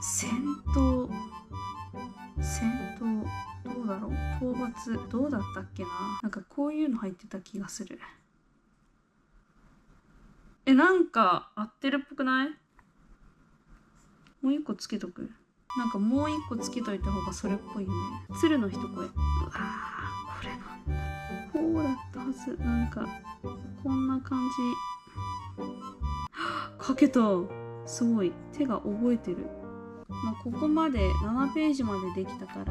戦闘どうだろう、討伐どうだったっけな。なんかこういうの入ってた気がする。なんか合ってるっぽくない？もう一個つけとく。なんかもう一個つけといた方がそれっぽいよね。鶴の一声。うわー、これなんだ。こうだったはず。なんかこんな感じ。書けた。すごい。手が覚えてる。まあ、ここまで7ページまでできたから